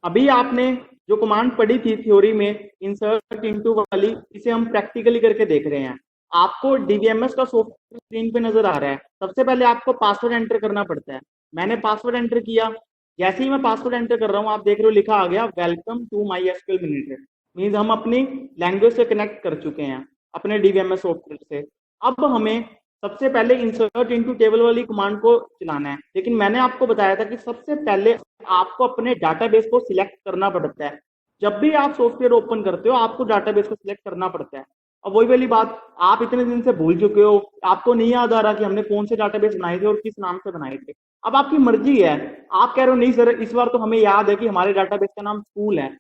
अभी आपने जो कमांड पढ़ी थी थ्योरी में इंसर्ट इनटू वाली, इसे हम प्रैक्टिकली करके देख रहे हैं। आपको डीबीएमएस का सॉफ्टवेयर स्क्रीन पे नजर आ रहा है। सबसे पहले आपको पासवर्ड एंटर करना पड़ता है। मैंने पासवर्ड एंटर किया। जैसे ही मैं पासवर्ड एंटर कर रहा हूँ, आप देख रहे हो लिखा आ गया welcome to MySQL minute. Means हम अपनी लैंग्वेज से कनेक्ट कर चुके हैं अपने डीबीएमएस सॉफ्टवेयर से। अब हमें सबसे पहले इंसर्ट इनटू टेबल वाली कमांड को चलाना है, लेकिन मैंने आपको बताया था कि सबसे पहले आपको अपने डाटाबेस को सिलेक्ट करना पड़ता है। जब भी आप सॉफ्टवेयर ओपन करते हो, आपको डाटाबेस को सिलेक्ट करना पड़ता है। अब वही वाली बात, आप इतने दिन से भूल चुके हो, आपको नहीं याद आ रहा कि हमने कौन से डाटाबेस बनाए थे और किस नाम से बनाए थे। अब आपकी मर्जी है, आप कह रहे हो नहीं सर इस बार तो हमें याद है कि हमारे डाटाबेस का नाम स्कूल है।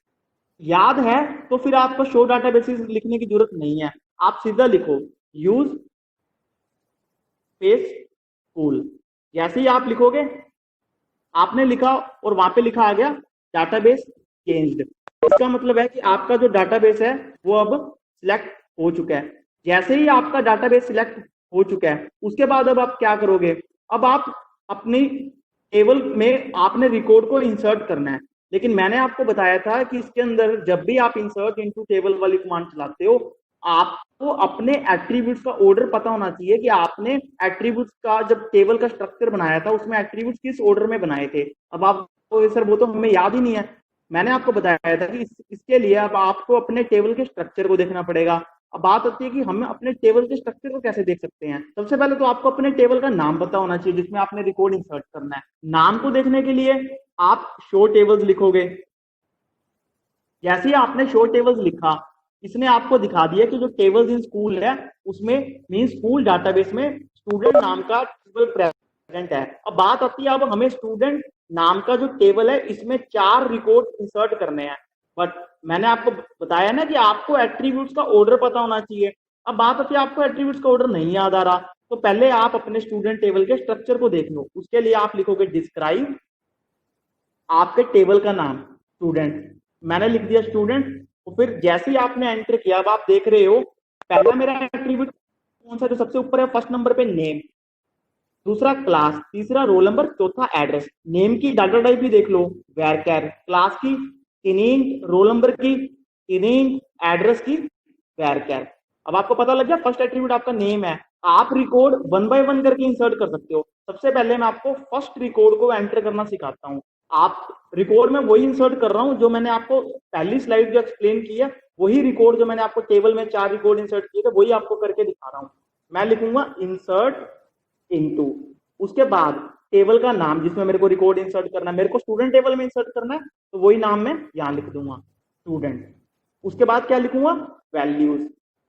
याद है तो फिर आपको शो डाटाबेसेस लिखने की जरूरत नहीं है। आप सीधा लिखो यूज स्पेस स्कूल। जैसे ही आप लिखोगे, आपने लिखा और वहां पे लिखा आ गया डाटाबेस चेंज्ड। इसका मतलब है कि आपका जो डाटाबेस है वो अब सिलेक्ट हो चुका है। जैसे ही आपका डाटाबेस सिलेक्ट हो चुका है, उसके बाद अब आप क्या करोगे, अब आप अपनी टेबल में आपने रिकॉर्ड को इंसर्ट करना है। लेकिन मैंने आपको बताया था कि इसके अंदर जब भी आप इंसर्ट इनटू टेबल वाली कमांड चलाते हो, आपको अपने एट्रीब्यूट्स का ऑर्डर पता होना चाहिए कि आपने एट्रीब्यूट्स का जब टेबल का स्ट्रक्चर बनाया था उसमें एट्रीब्यूट्स किस ऑर्डर में बनाए थे। अब आप सर वो तो हमें याद ही नहीं है। मैंने आपको बताया था कि इसके लिए अब आपको अपने टेबल के स्ट्रक्चर को देखना पड़ेगा। अब बात आती है कि हम अपने टेबल के स्ट्रक्चर को कैसे देख सकते हैं। सबसे पहले तो आपको अपने टेबल का नाम पता होना चाहिए जिसमें आपने रिकॉर्ड इंसर्ट करना है। नाम को देखने के लिए आप शो टेबल्स लिखोगे। जैसे ही आपने शो टेबल्स लिखा, इसने आपको दिखा दिया कि जो टेबल्स इन स्कूल है उसमें मीन स्कूल डाटाबेस में स्टूडेंट नाम का टेबल प्रेजेंट है। अब बात आती है, अब हमें स्टूडेंट नाम का जो टेबल है इसमें 4 रिकॉर्ड इंसर्ट करने हैं। बट मैंने आपको बताया ना कि आपको एट्रीब्यूट्स का ऑर्डर पता होना चाहिए। अब बात आती है आपको एट्रीब्यूट्स का ऑर्डर नहीं याद आ रहा, तो पहले आप अपने स्टूडेंट टेबल के स्ट्रक्चर को देख लो। उसके लिए आप लिखोगे डिस्क्राइब आपके टेबल का नाम स्टूडेंट। मैंने लिख दिया स्टूडेंट। तो फिर जैसे ही आपने एंटर किया, अब आप देख रहे हो पहला मेरा एट्रीब्यूट कौन सा जो सबसे ऊपर है, फर्स्ट नंबर पे नेम, दूसरा क्लास, तीसरा रोल नंबर, चौथा एड्रेस। नेम की डाटा टाइप भी देख लो वैरचर, क्लास की टिनिंग, रोल नंबर की टिनिंग, एड्रेस की वैरचर। अब आपको पता लग गया फर्स्ट एट्रीब्यूट आपका नेम है। आप रिकॉर्ड 1 बाय 1 करके इंसर्ट कर सकते हो। सबसे पहले मैं आपको फर्स्ट रिकॉर्ड को एंटर करना सिखाता हूँ। आप रिकॉर्ड में वही इंसर्ट कर रहा हूँ जो मैंने आपको पहली स्लाइड जो एक्सप्लेन की है, वही रिकॉर्ड जो मैंने आपको टेबल में 4 रिकॉर्ड इंसर्ट किए थे वही आपको करके दिखा रहा हूँ। मैं लिखूंगा इंसर्ट इनटू, उसके बाद टेबल का नाम जिसमें मेरे को रिकॉर्ड इंसर्ट करना है, मेरे को स्टूडेंट टेबल में इंसर्ट करना है तो वही नाम मैं यहाँ लिख दूंगा स्टूडेंट। उसके बाद क्या लिखूंगा, वैल्यूज।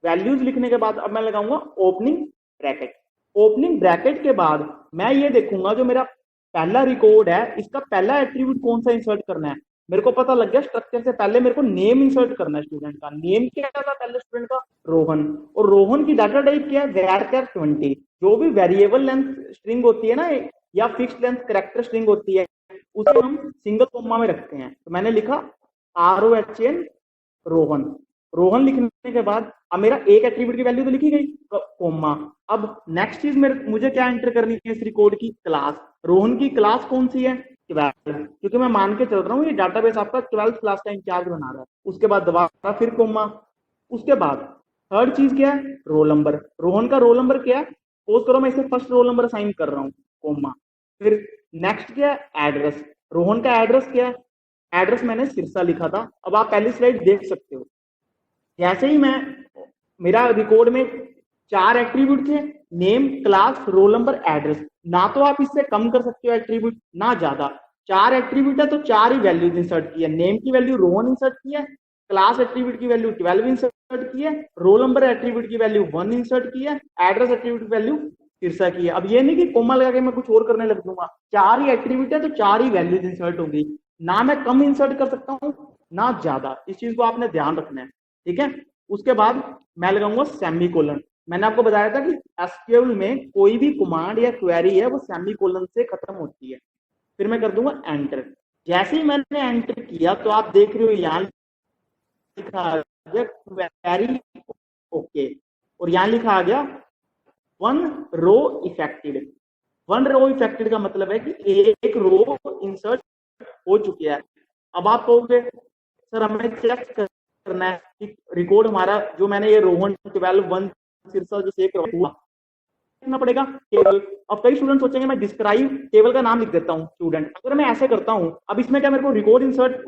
वैल्यूज लिखने के बाद अब मैं लगाऊंगा ओपनिंग ब्रैकेट। ओपनिंग ब्रैकेट के बाद मैं ये देखूंगा जो मेरा पहला रिकॉर्ड है इसका पहला एट्रीब्यूट कौन सा इंसर्ट करना है। मेरे को पता लग गया स्ट्रक्चर से पहले मेरे को नेम इंसर्ट करना है स्टूडेंट का। नेम क्या था पहले स्टूडेंट का, रोहन। और रोहन की डाटा टाइप क्या है, वैरचर 20। जो भी वेरिएबल लेंथ स्ट्रिंग होती है ना या फिक्स्ड लेंथ कैरेक्टर स्ट्रिंग होती है उसे हम सिंगल कोमा में रखते हैं। तो मैंने लिखा ROHN रोहन। रोहन लिखने के बाद अब मेरा एक एट्रीब्यूट की वैल्यू तो लिखी गई कोमा। अब नेक्स्ट चीज मुझे क्या एंटर करनी है इस रिकॉर्ड की, क्लास। रोहन की क्लास कौन सी है, 12, क्योंकि मैं मान के चल रहा हूँ ये डाटाबेस आपका 12th क्लास का इंचार्ज बना रहा है। उसके बाद दोबारा फिर कोमा। उसके बाद थर्ड चीज क्या है, रोल नंबर। रोहन का रोल नंबर क्या है, सपोज करो मैं इसे फर्स्ट रोल नंबर असाइन कर रहा हूँ, कोमा। फिर नेक्स्ट क्या है, एड्रेस। रोहन का एड्रेस क्या है, एड्रेस मैंने सिरसा लिखा था। अब आप पहली स्लाइड देख सकते हो। जैसे ही मैं मेरा रिकॉर्ड में 4 एट्रीब्यूट थे, name, class, roll number, address. ना तो आप इससे कम कर सकते हो एट्रीब्यूट, ना ज्यादा। 4 एट्रीब्यूट है तो 4 ही वैल्यूज इंसर्ट की है। नेम की वैल्यू रोहन इंसर्ट की है, क्लास एट्रीब्यूट की वैल्यू 12 इंसर्ट की है, रोल नंबर एट्रीब्यूट की वैल्यू 1 इंसर्ट की है, एड्रेस एट्रीब्यूट की वैल्यू तिरसा की है। अब ये नहीं कि कोमा लगा के मैं कुछ और करने लग दूंगा। 4 ही एट्रीब्यूट है तो 4 ही वैल्यूज इंसर्ट होंगी। ना मैं कम इंसर्ट कर सकता हूँ ना ज्यादा। इस चीज को आपने ध्यान रखना है, ठीक है। उसके बाद मैं लगाऊंगा सेमी कोलन। मैंने आपको बताया था कि एसक्यूएल में कोई भी कमांड या क्वेरी है वो सेमी कोलन से खत्म होती है। फिर मैं कर दूंगा एंटर। जैसे ही मैंने एंटर किया तो आप देख रहे हो यहाँ लिखा आ गया क्वेरी ओके, और यहाँ लिखा आ गया 1 रो इफेक्टेड। 1 रो इफेक्टेड का मतलब है कि एक रो इंसर्ट हो चुकी है। अब आप कहोगे सर हमें चेक करना है कि रिकॉर्ड हमारा जो मैंने ये रोहन 12 1 सिरसा जो सेव हुआ करना पड़ेगा टेबल। अब कई स्टूडेंट सोचेंगे मैं डिस्क्राइब टेबल का नाम लिख देता हूँ स्टूडेंट, अगर मैं ऐसे करता हूँ अब इसमें क्या मेरे को रिकॉर्ड इंसर्ट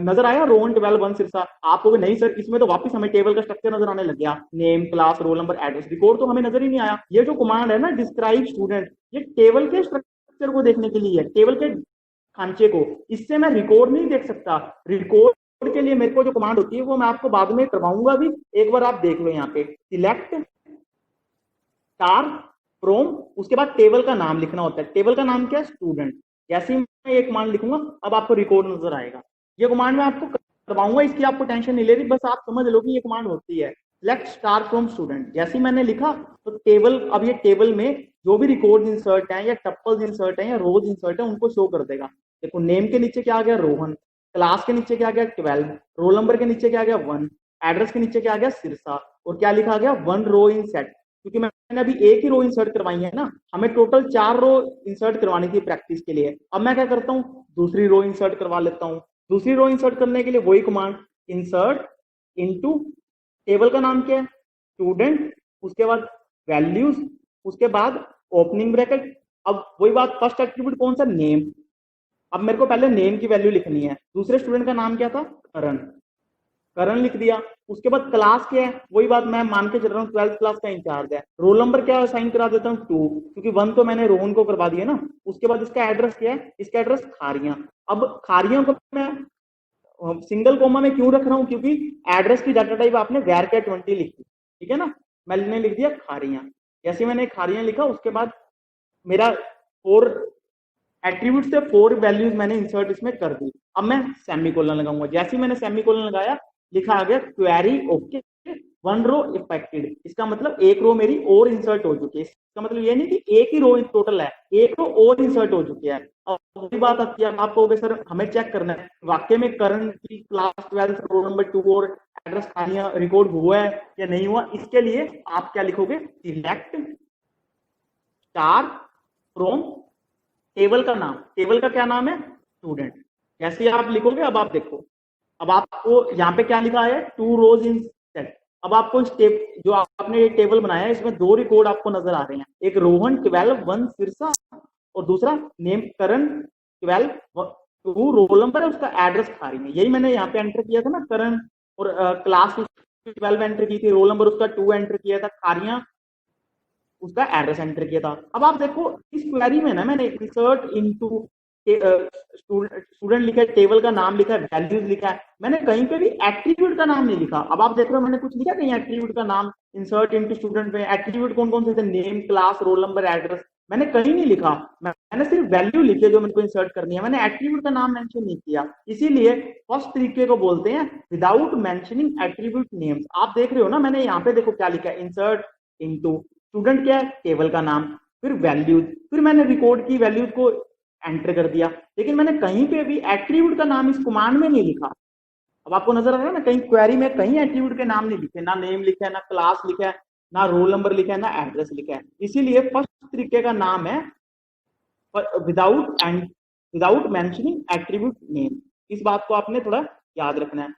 नजर आया रोहन 12 1 सिरसा? आप कहोगे नहीं सर इसमें तो वापस हमें टेबल का स्ट्रक्चर नजर आने लग गया, name class roll number address, record तो हमें नजर ही नहीं आया। ये जो कमांड है ना डिस्क्राइब स्टूडेंट, ये टेबल के स्ट्रक्चर को देखने के लिए है, टेबल के खांचे को, इससे मैं रिकॉर्ड नहीं देख सकता। रिकॉर्ड के लिए मेरे को जो कमांड होती है वो मैं आपको बाद में करवाऊंगा भी, एक बार आप देख लो यहाँ पे सिलेक्ट स्टार फ्रॉम, उसके बाद टेबल का नाम लिखना होता है। टेबल का नाम क्या है? स्टूडेंट। जैसे ही मैं ये कमांड लिखूंगा अब आपको रिकॉर्ड नजर आएगा। ये कमांड मैं आपको करवाऊंगा, इसकी आपको टेंशन नहीं लेनी, बस आप समझ लो कि ये कमांड होती है सिलेक्ट स्टार फ्रॉम स्टूडेंट। जैसे ही मैंने लिखा तो टेबल, अब ये टेबल में जो भी रिकॉर्ड इंसर्ट है या टप्पल्स इंसर्ट है या रोज इंसर्ट है उनको शो कर देगा। देखो नेम के नीचे क्या आ गया? रोहन। क्लास के नीचे क्या आ गया? 12। रोल नंबर के नीचे क्या आ गया? 1। एड्रेस के नीचे क्या आ गया? सिरसा। और क्या लिखा गया? 1 रो इन सेट, क्योंकि मैंने अभी एक ही रो इंसर्ट करवाई है ना, हमें टोटल 4 रो इंसर्ट करवानी थी प्रैक्टिस के लिए। अब मैं क्या करता हूँ, दूसरी रो इंसर्ट करवा लेता हूँ। दूसरी रो इंसर्ट करने के लिए वही कमांड इंसर्ट इनटू, टेबल का नाम क्या है? स्टूडेंट, उसके बाद वैल्यूज, उसके बाद ओपनिंग ब्रैकेट। अब वही बात, फर्स्ट एट्रीब्यूट कौन सा? नेम। अब मेरे को पहले नेम की वैल्यू लिखनी है। दूसरे स्टूडेंट का नाम क्या था? करण। करण लिख दिया। उसके बाद क्लास क्या है? वही बात मैं मान के चल रहा हूँ 12th क्लास का इंचार्ज है। रोल नंबर क्या असाइन करा देता हूँ? 2, क्योंकि 1 तो मैंने रोहन को करवा दिया ना। उसके बाद इसका एड्रेस क्या है? इसका एड्रेस खारियां। अब खारियां को मैं सिंगल कोमा में क्यों रख रहा हूँ? क्योंकि एड्रेस की डाटा टाइप आपने varchar 20 लिखी, ठीक है ना। मैंने लिख दिया खारियां। जैसे मैंने खारियां लिखा उसके बाद मेरा 4 एट्रीब्यूट से 4 वैल्यूज मैंने इंसर्ट इसमें कर दी। अब मैं सेमीकोलन लगाऊंगा। जैसे ही मैंने सेमीकोलन लगाया लिखा आ गया क्वेरी ओके 1 रो इफेक्टेड। इसका मतलब एक रो मेरी और इंसर्ट हो चुकी है। इसका मतलब ये नहीं कि एक ही रो टोटल है, एक रो और इंसर्ट हो चुकी है। और वही बात आती है, आप कहोगे सर हमें चेक करना है वाकई में करंट की क्लास 12 रोल नंबर 2 और एड्रेस खालियां रिकॉर्ड हुआ है या नहीं हुआ। इसके लिए आप क्या लिखोगे? सिलेक्ट स्टार फ्रॉम टेबल का नाम। टेबल का क्या नाम है? स्टूडेंट। जैसे ही आप लिखोगे अब आप देखो, अब आपको यहाँ पे क्या लिखा है? 2 रोज इन सेट। अब आपको इस जो आपने ये टेबल बनाया है इसमें 2 रिकॉर्ड आपको नजर आ रहे हैं, एक रोहन 12 1 सिरसा और दूसरा नेम करण 12 2 रोल नंबर है, उसका एड्रेस खा रही है। यही मैंने यहाँ पे एंटर किया था ना, करण, और क्लास 12 एंटर की थी, रोल नंबर उसका 2 एंटर किया था, खारियां उसका एड्रेस एंटर किया था। अब आप देखो इस क्वेरी में ना मैंने इंसर्ट इनटू स्टूडेंट लिखा है, टेबल का नाम लिखा है, वैल्यूज लिखा है, मैंने कहीं पे भी एट्रीब्यूट का नाम नहीं लिखा। अब आप देख रहे हो मैंने कुछ लिखा कहीं एट्रीब्यूट का नाम? इंसर्ट इनटू स्टूडेंट में एट्रीब्यूट कौन कौन से थे? Name class roll number address, मैंने कहीं नहीं लिखा। मैंने सिर्फ वैल्यू लिखी है जो मेरे को इंसर्ट करनी है, मैंने एट्रीब्यूट का नाम मेंशन नहीं किया। इसीलिए फर्स्ट तरीके को बोलते हैं विदाउट मेंशनिंग एट्रीब्यूट नेम्स। आप देख रहे हो ना मैंने यहाँ पे देखो क्या लिखा है, इंसर्ट इनटू स्टूडेंट क्या है? टेबल का नाम, फिर वैल्यूज, फिर मैंने रिकॉर्ड की वैल्यूज को एंटर कर दिया, लेकिन मैंने कहीं पे भी एट्रीब्यूट का नाम इस कमांड में नहीं लिखा। अब आपको नजर आ रहा है ना, कहीं क्वेरी में कहीं एट्रीब्यूट के नाम नहीं लिखे, ना नेम लिखा है, ना क्लास लिखा है, ना रोल नंबर लिखा है, ना एड्रेस लिखा है। इसीलिए फर्स्ट तरीके का नाम है विदाउट मेंशनिंग एट्रीब्यूट नेम। इस बात को आपने थोड़ा याद रखना है।